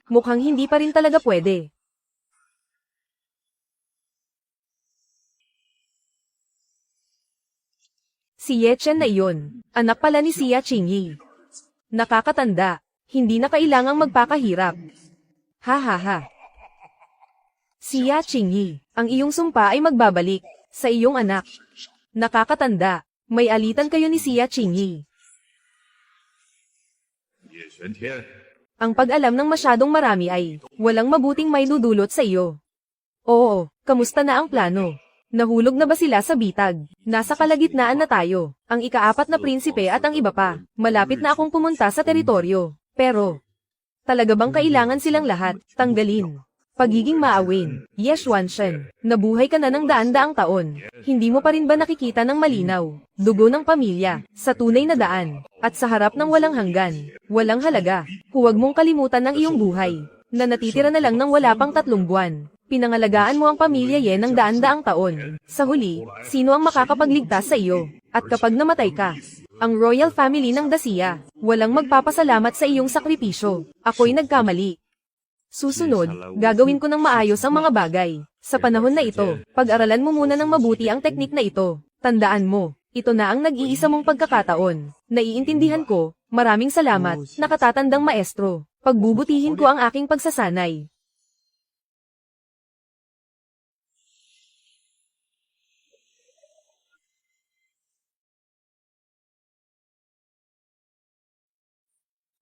Mukhang hindi pa rin talaga pwede. Si Ye Chen na iyon, anak pala ni Xia Qingyi. Nakakatanda, hindi na kailangang magpakahirap. Ha ha ha. Xia Qingyi, ang iyong sumpa ay magbabalik sa iyong anak. Nakakatanda, may alitan kayo ni Xia Qingyi. Ang pag-alam ng masyadong marami ay walang mabuting may dudulot sa iyo. Oo, kamusta na ang plano? Nahulog na ba sila sa bitag? Nasa kalagitnaan na tayo, ang ika-4 na prinsipe at ang iba pa. Malapit na akong pumunta sa teritoryo. Pero, talaga bang kailangan silang lahat tanggalin? Pagiging maawin, Ye Xuanzhen, nabuhay ka na ng daan-daang taon. Hindi mo pa rin ba nakikita ng malinaw? Dugo ng pamilya, sa tunay na daan, at sa harap ng walang hanggan, walang halaga. Huwag mong kalimutan ang iyong buhay, na natitira na lang ng wala pang 3 buwan. Pinangalagaan mo ang pamilya Ye ng daan-daang taon. Sa huli, sino ang makakapagligtas sa iyo? At kapag namatay ka, ang royal family ng Dacia, walang magpapasalamat sa iyong sakripisyo. Ako'y nagkamali. Susunod, gagawin ko ng maayos ang mga bagay. Sa panahon na ito, pag-aralan mo muna ng mabuti ang teknik na ito. Tandaan mo, ito na ang nag-iisa mong pagkakataon. Naiintindihan ko, maraming salamat, nakatatandang maestro. Pagbubutihin ko ang aking pagsasanay.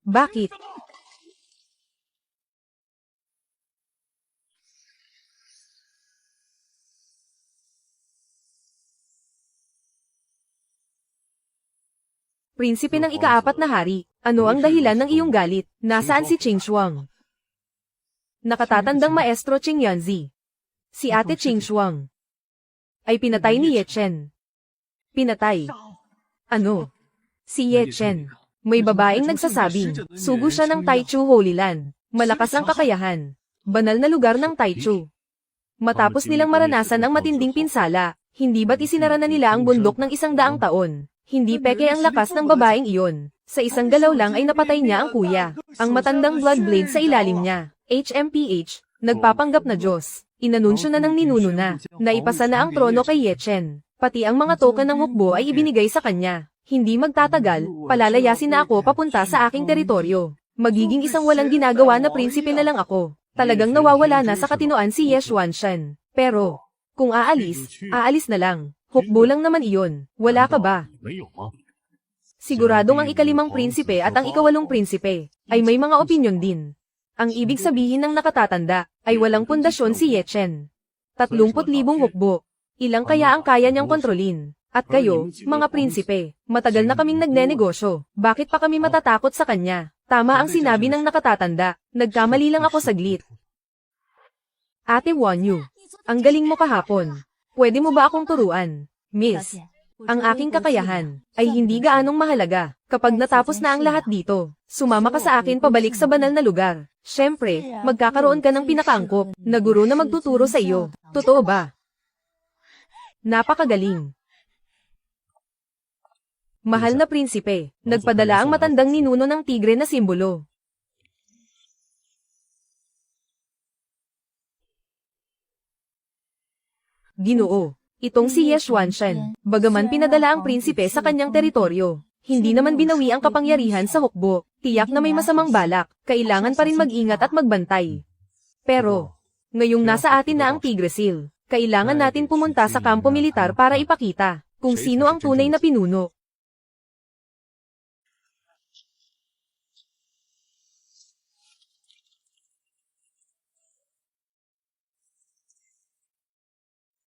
Bakit? Prinsipe ng ika-4 na hari, ano ang dahilan ng iyong galit? Nasaan si Qing Shuang? Nakatatandang maestro Qing Yanzi. Si ate Qing Shuang ay pinatay ni Ye Chen. Pinatay? Ano? Si Ye Chen. May babaeng nagsasabing, sugo siya ng Taichu Holy Land. Malakas ang kakayahan. Banal na lugar ng Taichu. Matapos nilang maranasan ang matinding pinsala, hindi ba't isinara na nila ang bundok ng 100 taon? Hindi peke ang lakas ng babaeng iyon. Sa isang galaw lang ay napatay niya ang kuya. Ang matandang blood blade sa ilalim niya. HMPH, nagpapanggap na Diyos. Inanunsyo na ng ninuno na, naipasa na ang trono kay Ye Chen. Pati ang mga token ng hukbo ay ibinigay sa kanya. Hindi magtatagal, palalayasin na ako papunta sa aking teritoryo. Magiging isang walang ginagawa na prinsipe na lang ako. Talagang nawawala na sa katinoan si Ye Xuanzhen. Pero, kung aalis, aalis na lang. Hukbo lang naman iyon. Wala ka ba? Siguradong ang ika-5 prinsipe at ang ika-8 prinsipe ay may mga opinyon din. Ang ibig sabihin ng nakatatanda ay walang pundasyon si Ye Chen. 30,000 hukbo. Ilang kaya ang kaya niyang kontrolin? At kayo, mga prinsipe, matagal na kaming nagnenegosyo. Bakit pa kami matatakot sa kanya? Tama ang sinabi ng nakatatanda. Nagkamali lang ako saglit. Ate Wanyu, ang galing mo kahapon. Pwede mo ba akong turuan? Miss, ang aking kakayahan ay hindi gaanong mahalaga. Kapag natapos na ang lahat dito, sumama ka sa akin pabalik sa banal na lugar. Siyempre, magkakaroon ka ng pinakaangkop na guro na magtuturo sa iyo. Totoo ba? Napakagaling. Mahal na prinsipe, nagpadala ang matandang ninuno ng tigre na simbolo. Ginoo, itong si Ye Xuanzhen, bagaman pinadala ang prinsipe sa kanyang teritoryo, hindi naman binawi ang kapangyarihan sa hukbo, tiyak na may masamang balak, kailangan pa rin mag-ingat at magbantay. Pero, ngayong nasa atin na ang Tigre Seal, kailangan natin pumunta sa kampo militar para ipakita kung sino ang tunay na pinuno.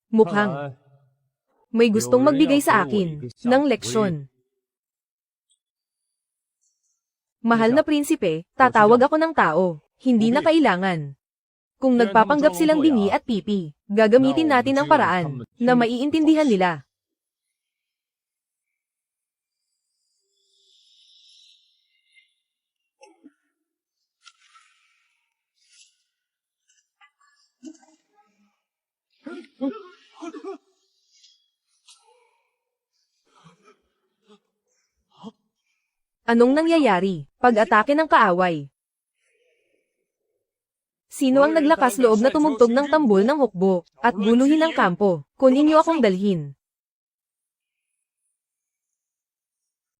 Mukhang may gustong magbigay sa akin ng leksyon. Mahal na prinsipe, tatawag ako ng tao, hindi na kailangan. Kung nagpapanggap silang bingi at pipi, gagamitin natin ang paraan na maiintindihan nila. Anong nangyayari? Pag-atake ng kaaway. Sino ang naglakas loob na tumugtog ng tambol ng hukbo, at guluhin ang kampo? Kunin niyo akong dalhin.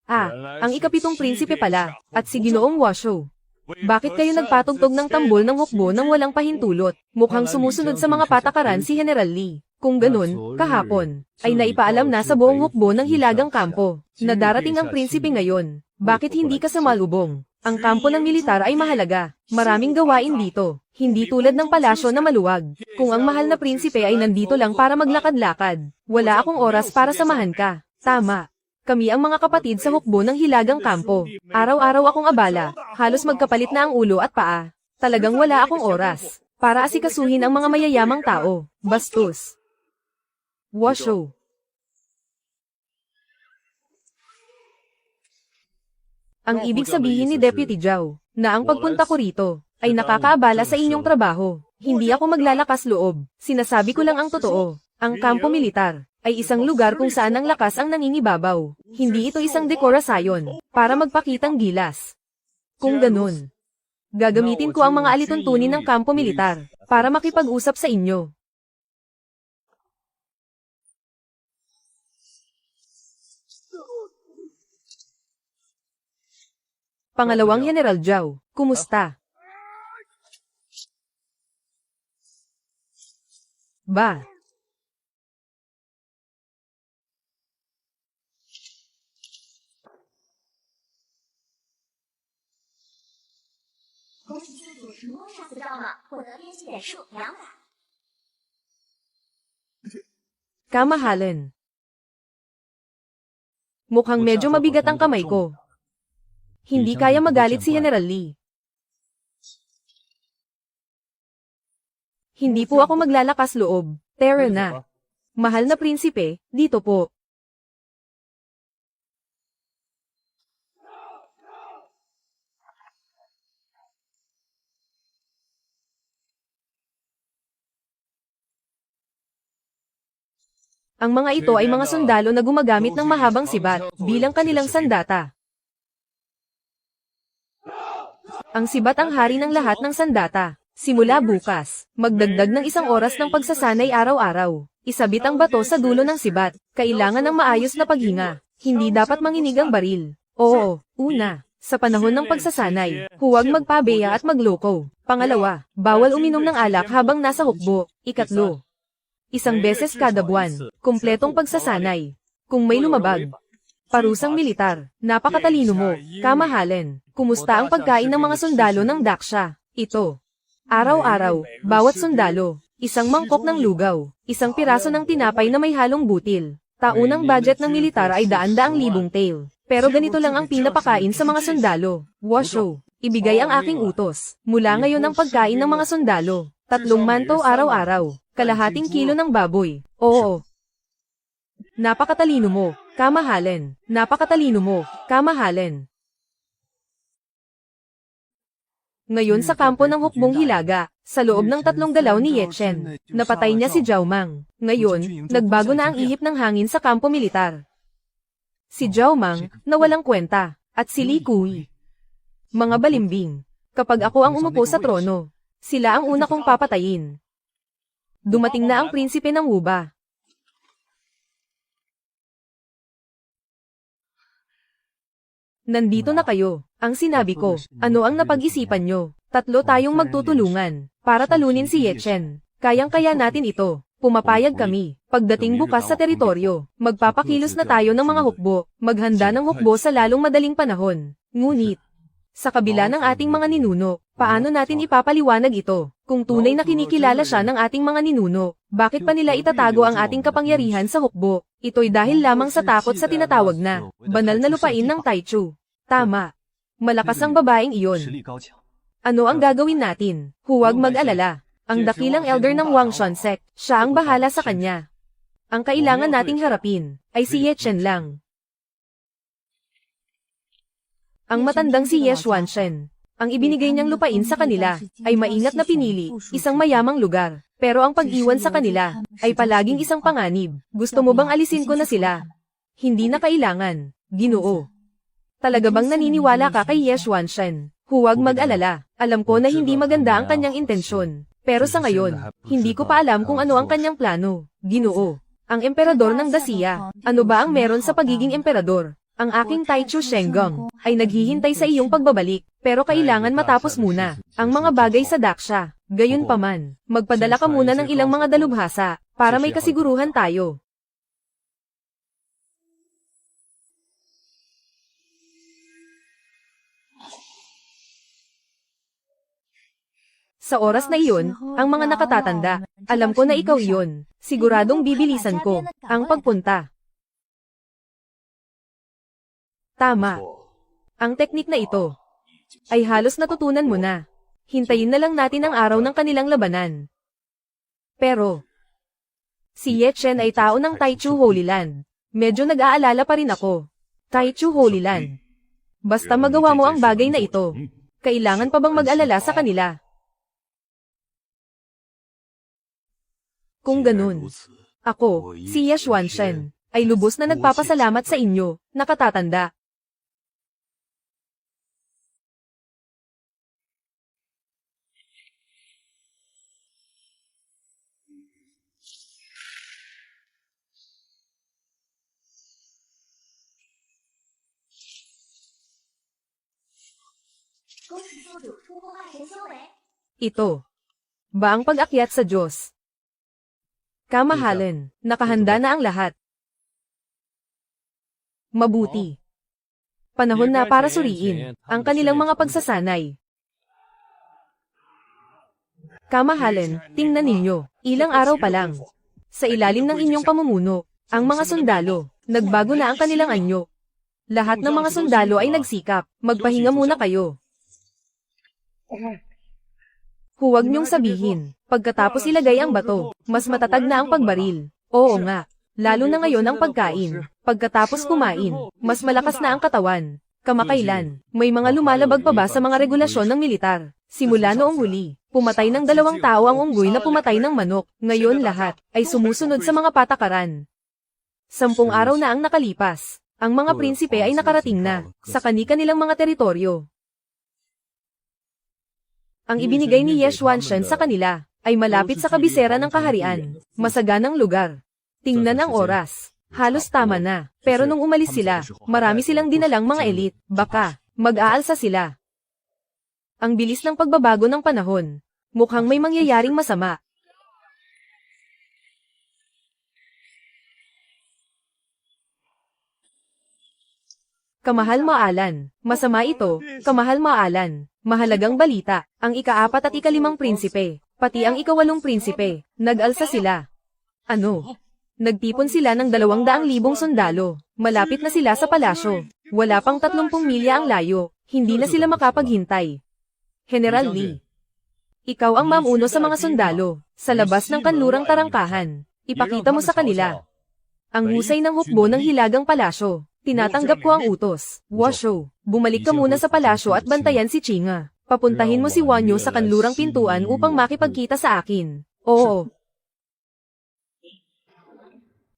Ang ikapitong prinsipe pala, at si Ginoong Washo. Bakit kayo nagpatugtog ng tambol ng hukbo nang walang pahintulot? Mukhang sumusunod sa mga patakaran si General Lee. Kung ganun, kahapon, ay naipaalam na sa buong hukbo ng Hilagang Kampo, na darating ang prinsipe ngayon. Bakit hindi ka sumalubong? Ang kampo ng militar ay mahalaga. Maraming gawain dito. Hindi tulad ng palasyo na maluwag. Kung ang mahal na prinsipe ay nandito lang para maglakad-lakad, wala akong oras para samahan ka. Tama. Kami ang mga kapatid sa hukbo ng Hilagang Kampo. Araw-araw akong abala, halos magkapalit na ang ulo at paa. Talagang wala akong oras para asikasuhin ang mga mayayamang tao. Bastos. Washo. Ang ibig sabihin ni Deputy Zhao, na ang pagpunta ko rito, ay nakakaabala sa inyong trabaho. Hindi ako maglalakas loob. Sinasabi ko lang ang totoo. Ang kampo militar ay isang lugar kung saan ang lakas ang nangingibabaw. Hindi ito isang dekorasyon para magpakitang gilas. Kung ganun, gagamitin ko ang mga alituntunin ng kampo militar para makipag-usap sa inyo. Pangalawang General Zhao, kumusta? Ba? Kamahalan. Mukhang medyo mabigat ang kamay ko. Hindi kaya magalit si General Lee. Hindi po ako maglalakas loob. Tara na. Mahal na prinsipe, dito po. Ang mga ito ay mga sundalo na gumagamit ng mahabang sibat bilang kanilang sandata. Ang sibat ang hari ng lahat ng sandata. Simula bukas, magdagdag ng 1 oras ng pagsasanay araw-araw. Isabit ang bato sa dulo ng sibat. Kailangan ng maayos na paghinga. Hindi dapat manginig ang baril. Oo, una, sa panahon ng pagsasanay, huwag magpabeya at magloko. Pangalawa, bawal uminom ng alak habang nasa hukbo. Ikatlo, 1 beses kada buwan, kumpletong pagsasanay. Kung may lumabag, parusang militar. Napakatalino mo, kamahalan. Kumusta ang pagkain ng mga sundalo ng Daksha? Ito. Araw-araw, bawat sundalo, 1 mangkok ng lugaw, 1 piraso ng tinapay na may halong butil. Taunang budget ng militar ay daan-daang libong tael. Pero ganito lang ang pinapakain sa mga sundalo. Washo, ibigay ang aking utos. Mula ngayon ang pagkain ng mga sundalo. 3 manto araw-araw, kalahating kilo ng baboy. Oo. Napakatalino mo, kamahalan. Napakatalino mo, kamahalan. Ngayon sa kampo ng hukbong Hilaga, sa loob ng 3 galaw ni Ye Chen, napatay niya si Zhao Mang. Ngayon, nagbago na ang ihip ng hangin sa kampo militar. Si Zhao Mang, na walang kwenta, at si Li Kui. Mga balimbing. Kapag ako ang umupo sa trono, sila ang una kong papatayin. Dumating na ang prinsipe ng Wuba. Nandito na kayo. Ang sinabi ko, ano ang napag-isipan nyo? 3 tayong magtutulungan para talunin si Ye Chen. Kayang-kaya natin ito. Pumapayag kami. Pagdating bukas sa teritoryo, magpapakilos na tayo ng mga hukbo. Maghanda ng hukbo sa lalong madaling panahon. Ngunit, sa kabila ng ating mga ninuno, paano natin ipapaliwanag ito? Kung tunay na kinikilala siya ng ating mga ninuno, bakit pa nila itatago ang ating kapangyarihan sa hukbo? Ito'y dahil lamang sa takot sa tinatawag na banal na lupain ng Taichu. Tama. Malakas ang babaeng iyon. Ano ang gagawin natin? Huwag mag-alala. Ang dakilang elder ng Wang Shunsek, siya ang bahala sa kanya. Ang kailangan nating harapin ay si Ye Chen lang. Ang matandang si Ye Xuanzhen, ang ibinigay niyang lupain sa kanila ay maingat na pinili, isang mayamang lugar. Pero ang pag-iwan sa kanila ay palaging isang panganib. Gusto mo bang alisin ko na sila? Hindi na kailangan, Ginoo. Talaga bang naniniwala ka kay Ye Xuanzhen? Huwag mag-alala. Alam ko na hindi maganda ang kanyang intensyon. Pero sa ngayon, hindi ko pa alam kung ano ang kanyang plano. Ginoo. Ang emperador ng Dacia. Ano ba ang meron sa pagiging emperador? Ang aking Taichu Shenggong ay naghihintay sa iyong pagbabalik, pero kailangan matapos muna ang mga bagay sa Daksha. Gayunpaman, magpadala ka muna ng ilang mga dalubhasa para may kasiguruhan tayo. Sa oras na iyon, ang mga nakatatanda, alam ko na ikaw iyon. Siguradong bibilisan ko ang pagpunta. Tama. Ang teknik na ito ay halos natutunan mo na. Hintayin na lang natin ang araw ng kanilang labanan. Pero, si Ye Chen ay tao ng Taichu Holy Land. Medyo nag-aalala pa rin ako. Taichu Holy Land. Basta magawa mo ang bagay na ito. Kailangan pa bang mag-alala sa kanila? Kung ganun, ako, si Ye Xuanshen, ay lubos na nagpapasalamat sa inyo, nakatatanda. Ito ba ang pag-akyat sa Diyos? Kamahalan, nakahanda na ang lahat. Mabuti. Panahon na para suriin ang kanilang mga pagsasanay. Kamahalan, tingnan ninyo, ilang araw pa lang. Sa ilalim ng inyong pamumuno, ang mga sundalo, nagbago na ang kanilang anyo. Lahat ng mga sundalo ay nagsikap, magpahinga muna kayo. Huwag niyong sabihin, pagkatapos ilagay ang bato, mas matatag na ang pagbaril. Oo nga, lalo na ngayon ang pagkain. Pagkatapos kumain, mas malakas na ang katawan. Kamakailan, may mga lumalabag pa ba sa mga regulasyon ng militar? Simula noong huli, pumatay ng 2 tao ang unggoy na pumatay ng manok. Ngayon lahat ay sumusunod sa mga patakaran. 10 araw na ang nakalipas. Ang mga prinsipe ay nakarating na sa kani-kanilang mga teritoryo. Ang ibinigay ni Ye Xuanshen sa kanila ay malapit sa kabisera ng kaharian, masaganang lugar. Tingnan ang oras. Halos tama na, pero nung umalis sila, marami silang dinalang mga elite, baka mag-aalsa sila. Ang bilis ng pagbabago ng panahon. Mukhang may mangyayaring masama. Kamahal Maalan, masama ito, Kamahal Maalan, mahalagang balita, ang ika-4 at ika-5 prinsipe, pati ang ika-8 prinsipe, nag-alsa sila. Ano? Nagtipon sila ng 200,000 sundalo, malapit na sila sa palasyo, wala pang 30 milya ang layo, hindi na sila makapaghintay. General Lee, ikaw ang mamuno sa mga sundalo, sa labas ng kanlurang tarangkahan, ipakita mo sa kanila. Ang husay ng hukbo ng hilagang palasyo. Tinatanggap ko ang utos. Washo, bumalik ka muna sa palasyo at bantayan si Chinga. Papuntahin mo si Wanyo sa kanlurang pintuan upang makipagkita sa akin. Oo.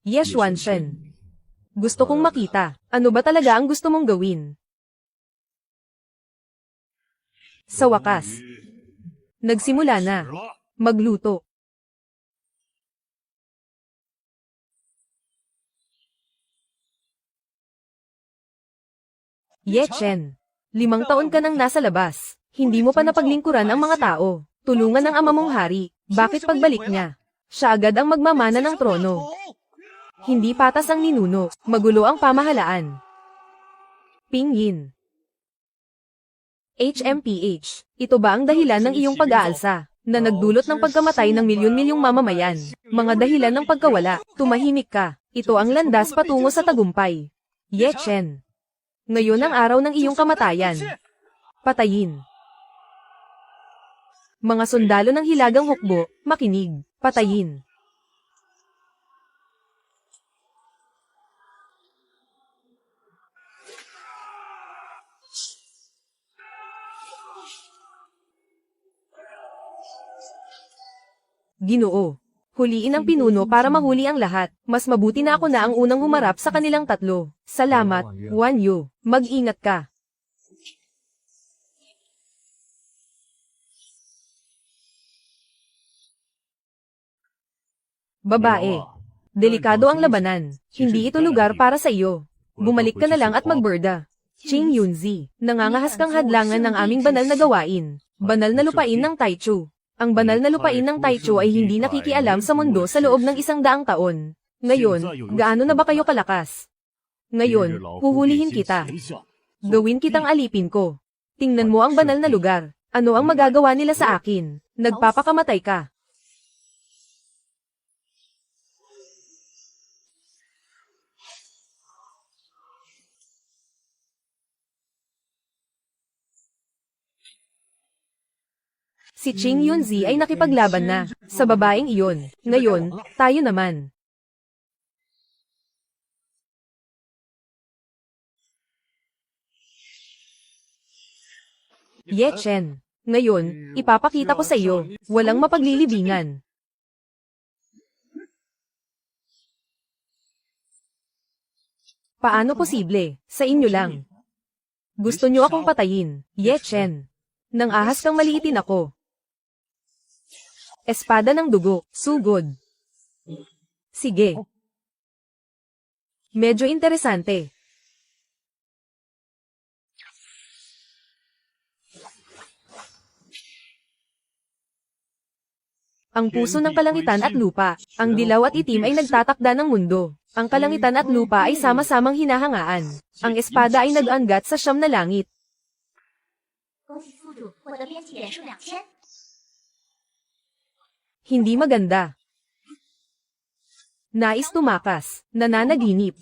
Ye Xuanshen. Gusto kong makita. Ano ba talaga ang gusto mong gawin? Sa wakas. Nagsimula na. Magluto. Ye Chen, 5 taon ka nang nasa labas. Hindi mo pa napaglingkuran ang mga tao. Tulungan ang ama mong hari. Bakit pagbalik niya? Siya agad ang magmamana ng trono. Hindi patas ang ninuno. Magulo ang pamahalaan. Pinyin. HMPH, ito ba ang dahilan ng iyong pag-aalsa, na nagdulot ng pagkamatay ng milyon-milyong mamamayan? Mga dahilan ng pagkawala, tumahimik ka. Ito ang landas patungo sa tagumpay. Ye Chen. Ngayon ang araw ng iyong kamatayan. Patayin. Mga sundalo ng hilagang hukbo, makinig. Patayin. Ginoo. Huliin ang pinuno para mahuli ang lahat. Mas mabuti na ako na ang unang humarap sa kanilang tatlo. Salamat, Wanyo. Mag-ingat ka. Babae. Delikado ang labanan. Hindi ito lugar para sa iyo. Bumalik ka na lang at magberda. Qing Yunzi, nangangahas kang hadlangan ng aming banal na gawain. Banal na lupain ng Taichu. Ang banal na lupain ng Taichu ay hindi nakikialam sa mundo sa loob ng 100 taon. Ngayon, gaano na ba kayo kalakas? Ngayon, huhulihin kita. Gawin kitang alipin ko. Tingnan mo ang banal na lugar. Ano ang magagawa nila sa akin? Nagpapakamatay ka. Si Qing Yunzi ay nakipaglaban na sa babaeng iyon. Ngayon, tayo naman. Ye Chen. Ngayon, ipapakita ko sa iyo. Walang mapaglilibingan. Paano posible? Sa inyo lang. Gusto niyo akong patayin, Ye Chen. Nang ahas kang maliitin ako. Espada ng dugo, sugod. Sige. Medyo interesante. Ang puso ng kalangitan at lupa, ang dilaw at itim ay nagtatakda ng mundo. Ang kalangitan at lupa ay sama-samang hinahangaan. Ang espada ay nag-angat sa 9 na langit. Hindi maganda. Nais tumakas, nananaginip.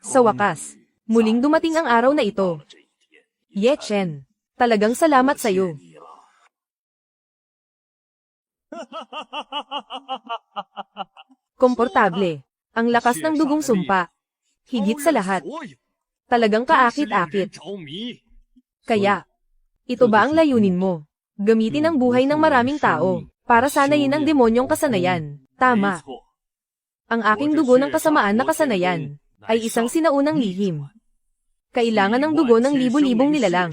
Sa wakas, muling dumating ang araw na ito. Ye Chen, talagang salamat sa'yo. Komportable. Ang lakas ng dugong sumpa. Higit sa lahat. Talagang kaakit-akit. Kaya, ito ba ang layunin mo? Gamitin ang buhay ng maraming tao para sanayin ang demonyong kasanayan. Tama. Ang aking dugo ng kasamaan na kasanayan ay isang sinaunang lihim. Kailangan ng dugo ng libu-libong nilalang.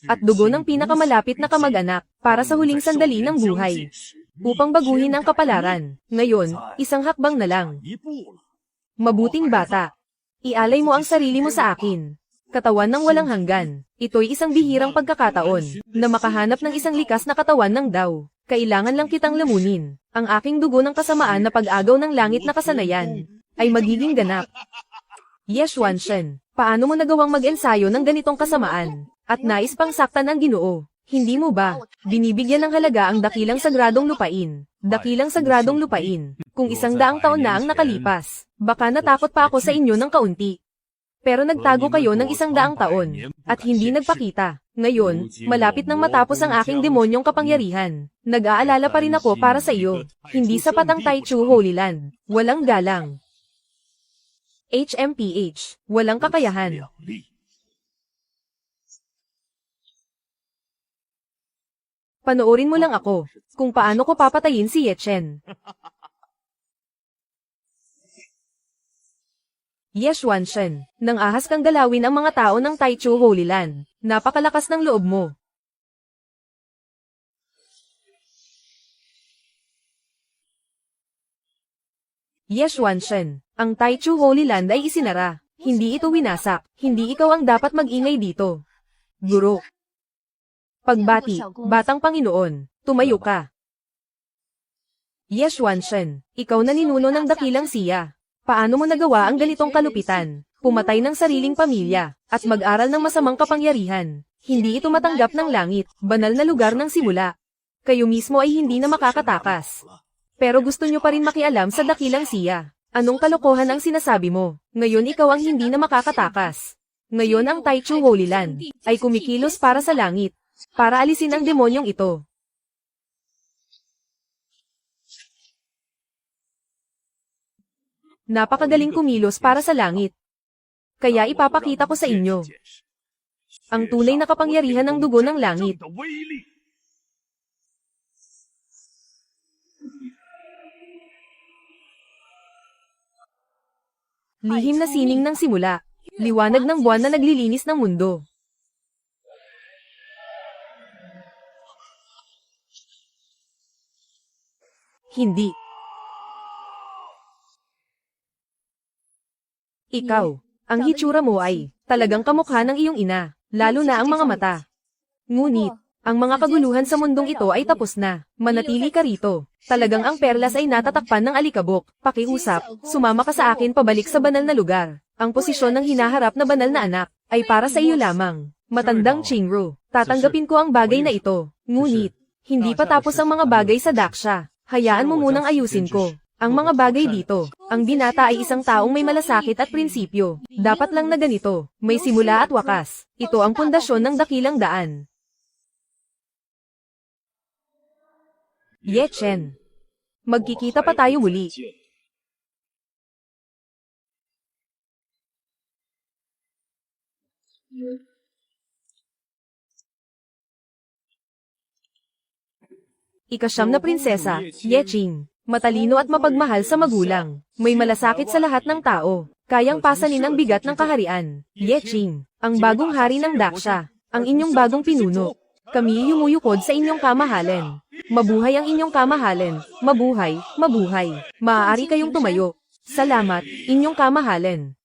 At dugo ng pinakamalapit na kamag-anak para sa huling sandali ng buhay. Upang baguhin ang kapalaran. Ngayon, isang hakbang na lang. Mabuting bata. Ialay mo ang sarili mo sa akin. Katawan ng walang hanggan. Ito'y isang bihirang pagkakataon na makahanap ng isang likas na katawan ng Dao. Kailangan lang kitang lamunin. Ang aking dugo ng kasamaan na pag-agaw ng langit na kasanayan ay magiging ganap. Ye Xuanzhen, paano mo nagawang mag-ensayo ng ganitong kasamaan? At nais pang saktan ang Ginoo. Hindi mo ba? Binibigyan ng halaga ang dakilang sagradong lupain. Dakilang sagradong lupain. Kung 100 taon na ang nakalipas, baka natakot pa ako sa inyo ng kaunti. Pero nagtago kayo ng 100 taon, at hindi nagpakita. Ngayon, malapit nang matapos ang aking demonyong kapangyarihan. Nag-aalala pa rin ako para sa iyo. Hindi sapat ang Taichu Holy Land. Walang galang. HMPH. Walang kakayahan. Panoorin mo lang ako, kung paano ko papatayin si Ye Chen. Ye Xuanzhen, nang ahas kang galawin ang mga tao ng Taichu Holy Land, napakalakas ng loob mo. Ye Xuanzhen, ang Taichu Holy Land ay isinara. Hindi ito winasak, hindi ikaw ang dapat mag-ingay dito. Guro. Pagbati, batang Panginoon, tumayo ka. Ye Xuanzhen, ikaw na ninuno ng dakilang siya. Paano mo nagawa ang ganitong kalupitan? Pumatay ng sariling pamilya, at mag-aral ng masamang kapangyarihan. Hindi ito matanggap ng langit, banal na lugar ng simula. Kayo mismo ay hindi na makakatakas. Pero gusto nyo pa rin makialam sa dakilang siya. Anong kalokohan ang sinasabi mo? Ngayon ikaw ang hindi na makakatakas. Ngayon ang Taichu Holy Land ay kumikilos para sa langit. Para alisin ang demonyong ito. Napakagaling kumilos para sa langit. Kaya ipapakita ko sa inyo ang tunay na kapangyarihan ng dugo ng langit. Lihim na sining ng simula. Liwanag ng buwan na naglilinis ng mundo. Hindi. Ikaw, ang hitsura mo ay talagang kamukha ng iyong ina, lalo na ang mga mata. Ngunit, ang mga kaguluhan sa mundong ito ay tapos na. Manatili ka rito. Talagang ang perlas ay natatakpan ng alikabok. Pakiusap, sumama ka sa akin pabalik sa banal na lugar. Ang posisyon ng hinaharap na banal na anak ay para sa iyo lamang. Matandang Chingru, tatanggapin ko ang bagay na ito. Ngunit, hindi pa tapos ang mga bagay sa Daksha. Hayaan mo munang ayusin ko ang mga bagay dito. Ang binata ay isang taong may malasakit at prinsipyo. Dapat lang na ganito, may simula at wakas. Ito ang pundasyon ng dakilang daan. Ye Chen. Magkikita pa tayo muli. Ikasyam na prinsesa, Ye Qing. Matalino at mapagmahal sa magulang. May malasakit sa lahat ng tao. Kayang pasanin ang bigat ng kaharian. Ye Qing, ang bagong hari ng Daksha. Ang inyong bagong pinuno. Kami yumuyukod sa inyong kamahalan. Mabuhay ang inyong kamahalan. Mabuhay, mabuhay. Maaari kayong tumayo. Salamat, inyong kamahalan.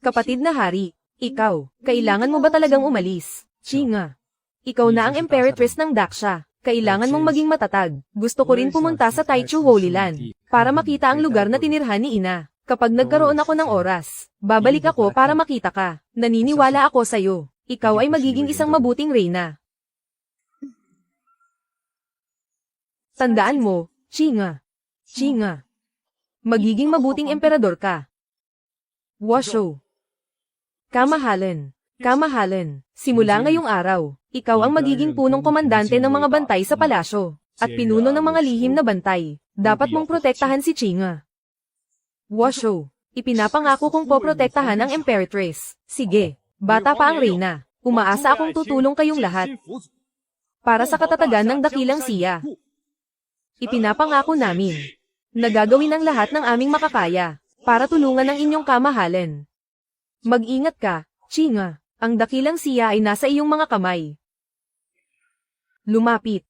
Kapatid na hari, ikaw, kailangan mo ba talagang umalis? Chinga. Ikaw na ang Imperatress ng Daksha. Kailangan mong maging matatag. Gusto ko rin pumunta sa Taichu Holy Land para makita ang lugar na tinirhan ni Ina. Kapag nagkaroon ako ng oras, babalik ako para makita ka. Naniniwala ako sa'yo. Ikaw ay magiging isang mabuting reyna. Tandaan mo, Chinga. Chinga. Magiging mabuting emperador ka. Washo. Kamahalan. Kamahalan. Simula ngayong araw, ikaw ang magiging punong komandante ng mga bantay sa palasyo, at pinuno ng mga lihim na bantay. Dapat mong protektahan si Chinga. Washo. Ipinapangako kong poprotektahan ang Imperatress. Sige, bata pa ang reyna. Umaasa akong tutulong kayong lahat. Para sa katatagan ng dakilang siya. Ipinapangako namin na gagawin ang lahat ng aming makakaya para tulungan ang inyong kamahalan. Mag-ingat ka, Chinga. Ang dakilang siya ay nasa iyong mga kamay. Lumapit.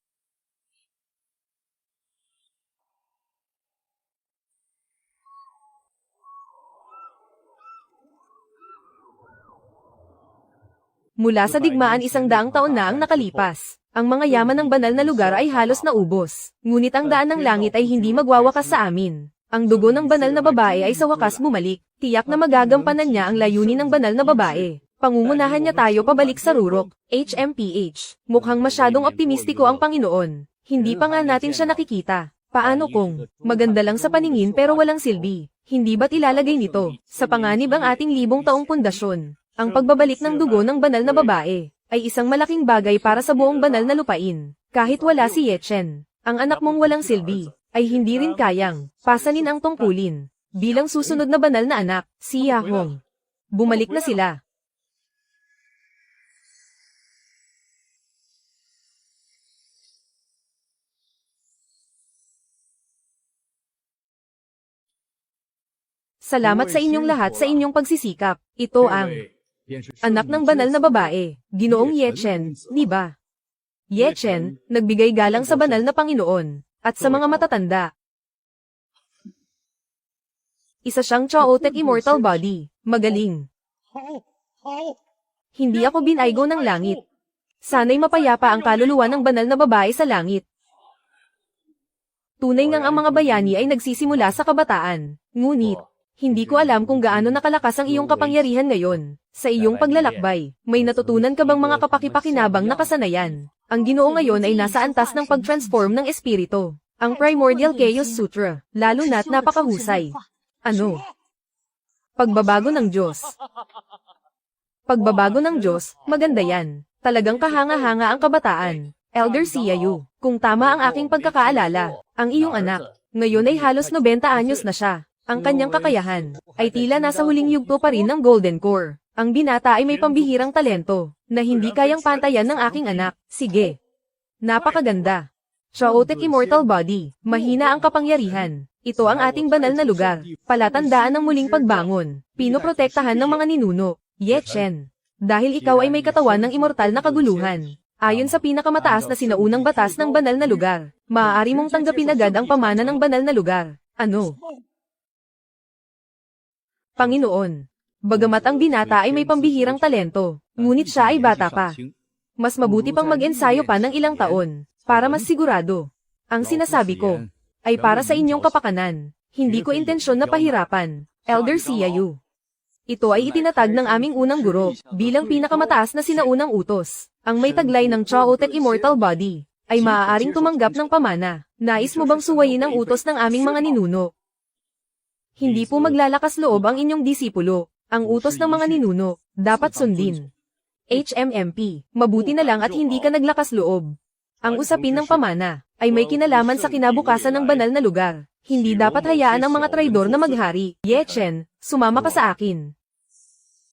Mula sa digmaan 100 taon na ang nakalipas. Ang mga yaman ng banal na lugar ay halos naubos. Ngunit ang daan ng langit ay hindi magwawakas sa amin. Ang dugo ng banal na babae ay sa wakas bumalik. Tiyak na magagampanan niya ang layunin ng banal na babae. Pangungunahan niya tayo pabalik sa Rurok, HMPH. Mukhang masyadong optimistiko ang Panginoon. Hindi pa nga natin siya nakikita. Paano kung maganda lang sa paningin pero walang silbi? Hindi ba't ilalagay nito sa panganib ang ating 1000 taong pundasyon? Ang pagbabalik ng dugo ng banal na babae ay isang malaking bagay para sa buong banal na lupain. Kahit wala si Ye Chen, ang anak mong walang silbi, ay hindi rin kayang pasanin ang tungkulin. Bilang susunod na banal na anak, si Yahong. Bumalik na sila. Salamat sa inyong lahat sa inyong pagsisikap. Ito ang anak ng banal na babae, Ginoong Ye Chen, di ba? Ye Chen, nagbigay galang sa banal na Panginoon, at sa mga matatanda. Isa siyang chaotic immortal body, magaling. Hindi ako binaygo ng langit. Sana'y mapayapa ang kaluluwa ng banal na babae sa langit. Tunay ngang ang mga bayani ay nagsisimula sa kabataan, ngunit, hindi ko alam kung gaano nakalakas ang iyong kapangyarihan ngayon. Sa iyong paglalakbay, may natutunan ka bang mga kapakipakinabang na kasanayan? Ang Ginoo ngayon ay nasa antas ng pag-transform ng espiritu. Ang Primordial Chaos Sutra, lalo na't napakahusay. Ano? Pagbabago ng Diyos. Pagbabago ng Diyos, maganda yan. Talagang kahanga-hanga ang kabataan. Elder Siayu, kung tama ang aking pagkakaalala, ang iyong anak, ngayon ay halos 90 anyos na siya. Ang kanyang kakayahan ay tila nasa huling yugto pa rin ng Golden Core. Ang binata ay may pambihirang talento na hindi kayang pantayan ng aking anak. Sige. Napakaganda. Chaotic Immortal Body. Mahina ang kapangyarihan. Ito ang ating banal na lugar. Palatandaan ng muling pagbangon. Pinoprotektahan ng mga ninuno. Ye Chen. Dahil ikaw ay may katawan ng immortal na kaguluhan. Ayon sa pinakamataas na sinaunang batas ng banal na lugar, maaari mong tanggapin agad ang pamana ng banal na lugar. Ano? Panginoon. Bagamat ang binata ay may pambihirang talento, ngunit siya ay bata pa. Mas mabuti pang mag-ensayo pa ng ilang taon, para mas sigurado. Ang sinasabi ko, ay para sa inyong kapakanan. Hindi ko intensyon na pahirapan, Elder Xiaoyu. Ito ay itinatag ng aming unang guro, bilang pinakamataas na sinaunang utos. Ang may taglay ng Chaotic Immortal Body, ay maaaring tumanggap ng pamana. Nais mo bang suwayin ang utos ng aming mga ninuno? Hindi po maglalakas loob ang inyong disipulo. Ang utos ng mga ninuno, dapat sundin. HMMP, mabuti na lang at hindi ka naglakas loob. Ang usapin ng pamana, ay may kinalaman sa kinabukasan ng banal na lugar. Hindi dapat hayaan ang mga traidor na maghari. Ye Chen, sumama ka sa akin.